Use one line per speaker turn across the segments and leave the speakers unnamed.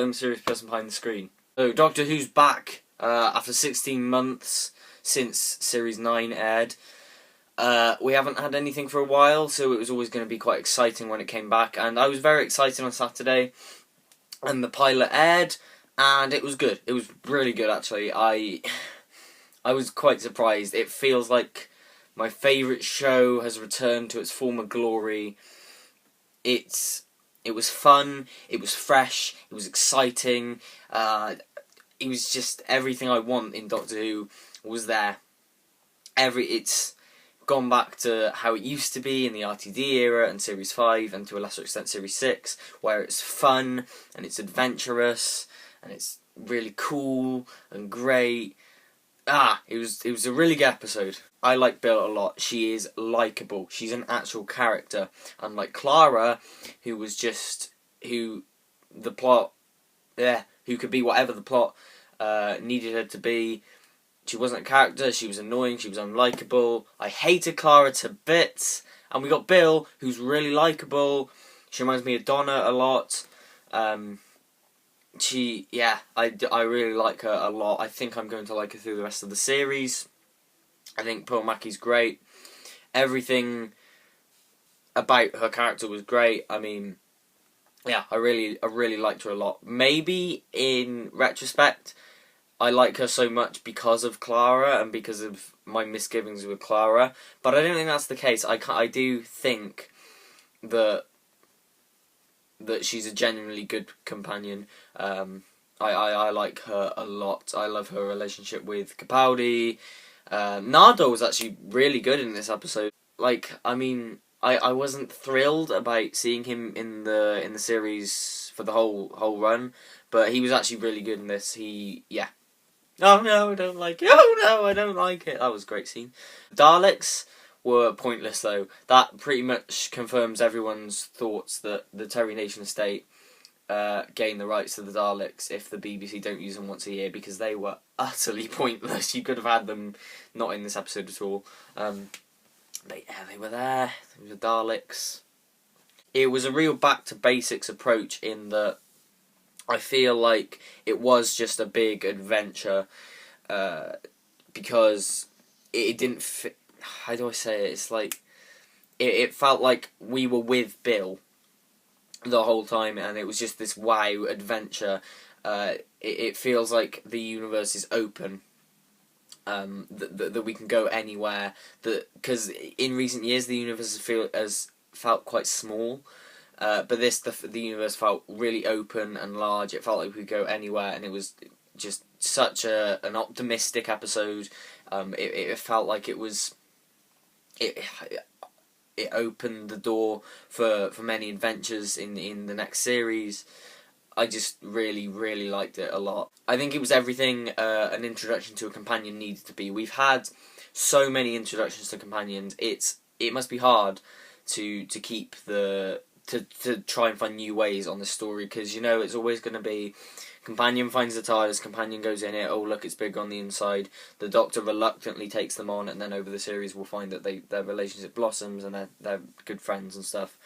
the mysterious person behind the screen. So Doctor Who's back after 16 months since Series 9 aired. We haven't had anything for a while, so it was always going to be quite exciting when it came back, and I was very excited on Saturday, and the pilot aired, and it was good. It was really good, actually. I was quite surprised. It feels like my favourite show has returned to its former glory. It was fun, it was fresh, it was exciting, it was just everything I want in Doctor Who was there. It's gone back to how it used to be in the RTD era and Series 5 and to a lesser extent Series 6, where it's fun and it's adventurous and it's really cool and great. It was a really good episode. I like Bill a lot. She is likeable. She's an actual character. Unlike Clara, who could be whatever the plot needed her to be. She wasn't a character, she was annoying, she was unlikable. I hated Clara to bits. And we got Bill, who's really likeable. She reminds me of Donna a lot. I really like her a lot. I think I'm going to like her through the rest of the series. I think Pearl Mackie's great. Everything about her character was great. I mean, yeah, I really liked her a lot. Maybe in retrospect, I like her so much because of Clara and because of my misgivings with Clara, but I don't think that's the case. I do think that she's a genuinely good companion. I like her a lot. I love her relationship with Capaldi. Nardole was actually really good in this episode. I wasn't thrilled about seeing him in the series for the whole run, but he was actually really good in this. Oh no, I don't like it. Oh no, I don't like it. That was a great scene. Daleks were pointless though. That pretty much confirms everyone's thoughts that the Terry Nation estate gain the rights to the Daleks if the BBC don't use them once a year, because they were utterly pointless. You could have had them not in this episode at all. But yeah, they were there. They were the Daleks. It was a real back to basics approach in that I feel like it was just a big adventure because it didn't fit. How do I say it? It's like it felt like we were with Bill the whole time, and it was just this wow adventure. It feels like the universe is open, that we can go anywhere. Because in recent years the universe has felt quite small. But the universe felt really open and large. It felt like we could go anywhere, and it was just such an optimistic episode. It felt like it opened the door for many adventures in the next series. I just really liked it a lot. I think it was everything an introduction to a companion needed to be. We've had so many introductions to companions. It must be hard to keep to try and find new ways on the story, because it's always going to be companion finds the TARDIS, companion goes in it, oh look, it's big on the inside, the Doctor reluctantly takes them on, and then over the series we'll find that their relationship blossoms and they're good friends and stuff.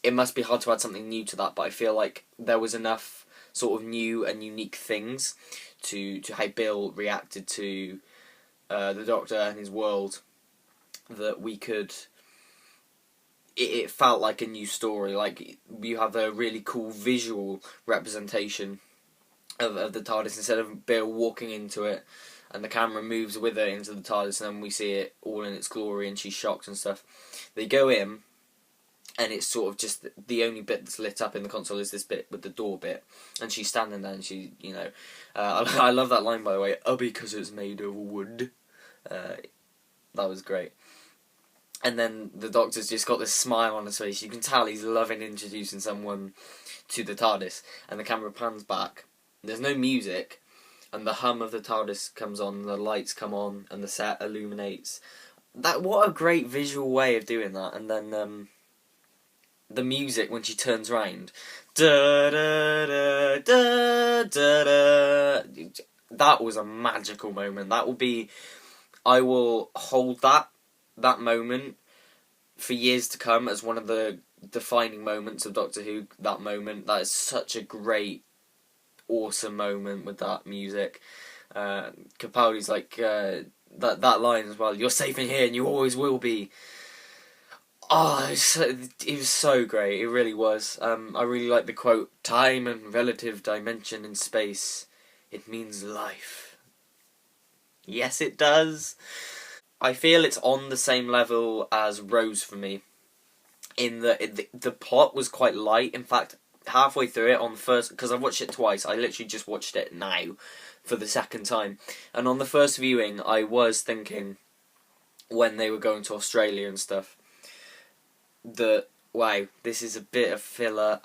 It must be hard to add something new to that, but I feel like there was enough sort of new and unique things to how Bill reacted to the Doctor and his world that we could... It felt like a new story. Like, you have a really cool visual representation of the TARDIS instead of Bill walking into it and the camera moves with her into the TARDIS and then we see it all in its glory and she's shocked and stuff. They go in and it's sort of just the only bit that's lit up in the console is this bit with the door bit, and she's standing there and she, I love that line, by the way, because it's made of wood. That was great. And then the Doctor's just got this smile on his face. You can tell he's loving introducing someone to the TARDIS. And the camera pans back. There's no music. And the hum of the TARDIS comes on, the lights come on, and the set illuminates. What a great visual way of doing that. And then the music when she turns round. Da da da da da da. That was a magical moment. I will hold that moment for years to come as one of the defining moments of Doctor Who. That moment, that is such a great awesome moment with that music. Capaldi's like that line as well. You're safe in here, and you always will be. Oh, it was so great. It really was. I really like the quote: "Time and relative dimension in space, it means life." Yes, it does. I feel it's on the same level as Rose for me. In the plot was quite light. In fact, halfway through it on the first, because I've watched it twice. I literally just watched it now for the second time, and on the first viewing, I was thinking when they were going to Australia and stuff that wow, this is a bit of filler.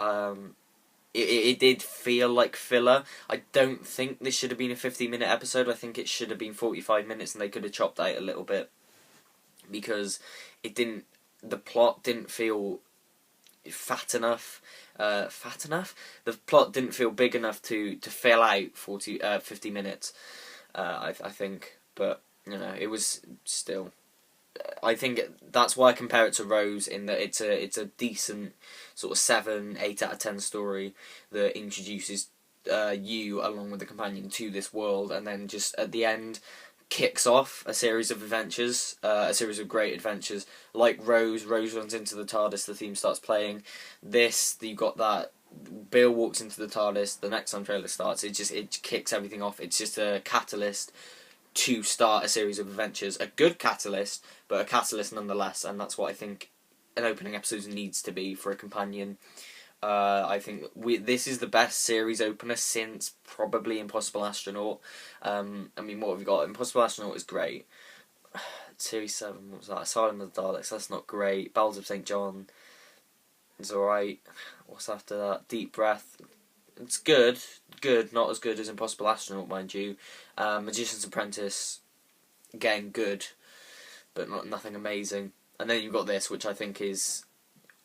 It did feel like filler. I don't think this should have been a 50-minute episode. I think it should have been 45 minutes, and they could have chopped out a little bit because it didn't. The plot didn't feel fat enough. The plot didn't feel big enough to fill out 50 minutes. I think, but you know, it was still. I think that's why I compare it to Rose in that it's a decent sort of 7, 8 out of 10 story that introduces you along with the companion to this world, and then just at the end kicks off a series of adventures, a series of great adventures. Like Rose runs into the TARDIS, the theme starts playing. This, you got that Bill walks into the TARDIS, the next time trailer starts, it kicks everything off. It's just a catalyst to start a series of adventures. A good catalyst, but a catalyst nonetheless, and that's what I think an opening episode needs to be for a companion. I think this is the best series opener since probably Impossible Astronaut. I mean, what have we got? Impossible Astronaut is great. Series 7, what was that? Asylum of the Daleks, that's not great. Bells of St. John is alright. What's after that? Deep Breath. It's good, not as good as Impossible Astronaut, mind you. Magician's Apprentice, again, good, but nothing amazing. And then you've got this, which I think is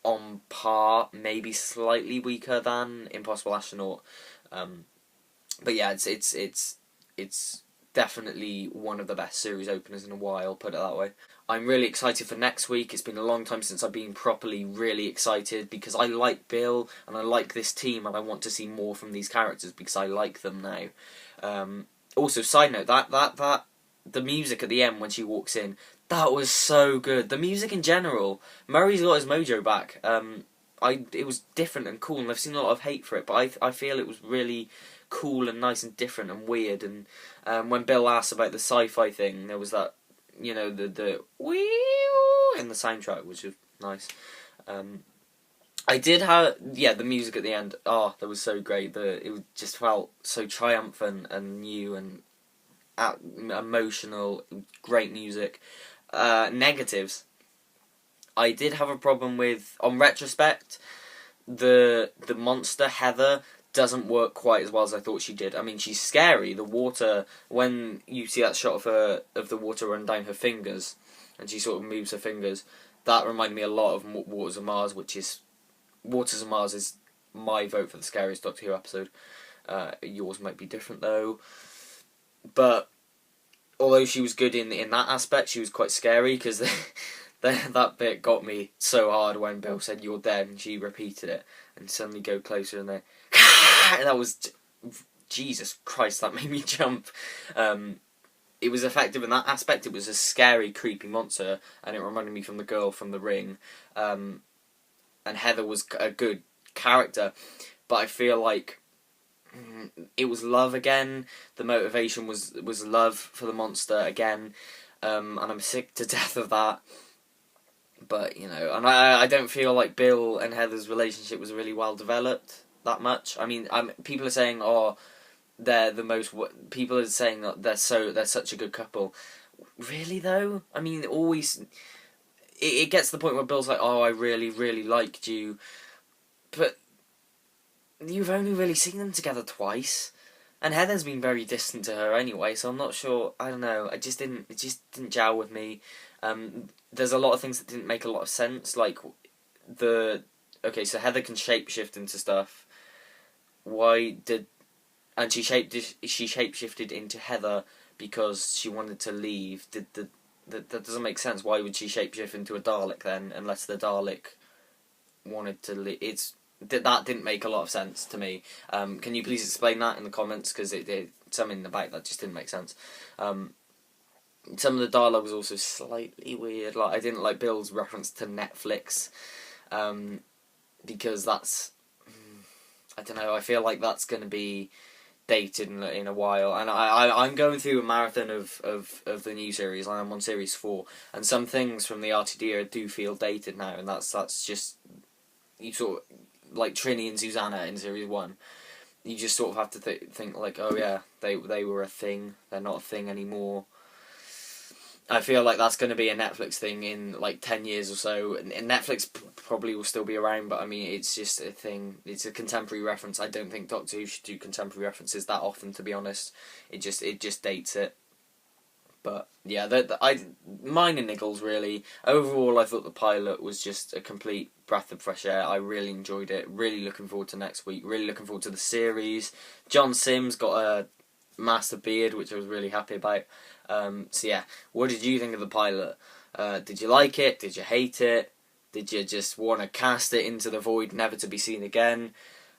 on par, maybe slightly weaker than Impossible Astronaut. But yeah, it's definitely one of the best series openers in a while, put it that way. I'm really excited for next week. It's been a long time since I've been properly really excited because I like Bill and I like this team and I want to see more from these characters because I like them now. Also, side note, that the music at the end when she walks in, that was so good. The music in general, Murray's got his mojo back. It was different and cool, and I've seen a lot of hate for it, but I feel it was really cool and nice and different and weird. And when Bill asked about the sci-fi thing, there was that, you know, the wheel in the soundtrack, which was nice. I did have, the music at the end. Oh, that was so great. It just felt so triumphant and new and emotional. Great music. Negatives. I did have a problem with, on retrospect, the monster Heather doesn't work quite as well as I thought she did. I mean, she's scary. The water, when you see that shot of her, of the water run down her fingers, and she sort of moves her fingers, that reminded me a lot of Waters of Mars, which is, Waters of Mars is my vote for the scariest Doctor Who episode. Yours might be different though. But although she was good in that aspect, she was quite scary because that bit got me so hard when Bill said "you're dead" and she repeated it and suddenly go closer and then that was, Jesus Christ, that made me jump. It was effective in that aspect. It was a scary, creepy monster, and it reminded me from the girl from The Ring. And Heather was a good character, but I feel like it was love again. The motivation was love for the monster again, and I'm sick to death of that. But, you know, and I don't feel like Bill and Heather's relationship was really well developed that much. I mean, people are saying, oh, they're the most. People are saying that they're such a good couple. Really though, I mean, always. It gets to the point where Bill's like, oh, I really, really liked you, but you've only really seen them together twice, and Heather's been very distant to her anyway, so I'm not sure. I don't know. It just didn't gel with me. There's a lot of things that didn't make a lot of sense, like so Heather can shapeshift into stuff. And she shapeshifted into Heather because she wanted to leave. That doesn't make sense. Why would she shapeshift into a Dalek then, unless the Dalek wanted to leave? that didn't make a lot of sense to me. Can you please explain that in the comments, because something about that just didn't make sense. Some of the dialogue was also slightly weird. Like, I didn't like Bill's reference to Netflix, because that's, I don't know, I feel like that's going to be dated in a while, and I'm going through a marathon of the new series. I'm on series 4, and some things from the RTD era do feel dated now, and that's just, you sort of, like Trini and Susanna in series 1, you just sort of have to think like, oh yeah, they were a thing, they're not a thing anymore. I feel like that's going to be a Netflix thing in like 10 years or so, and Netflix probably will still be around, but I mean, it's just a thing, it's a contemporary reference. I don't think Doctor Who should do contemporary references that often, to be honest. It just dates it. But yeah, minor niggles really. Overall, I thought the pilot was just a complete breath of fresh air. I really enjoyed it, really looking forward to next week, really looking forward to the series. John Sims got a master beard, which I was really happy about. So yeah, what did you think of the pilot? Did you like it? Did you hate it? Did you just want to cast it into the void, never to be seen again?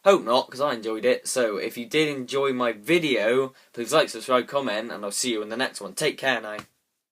Hope not, because I enjoyed it. So if you did enjoy my video, please like, subscribe, comment, and I'll see you in the next one. Take care now.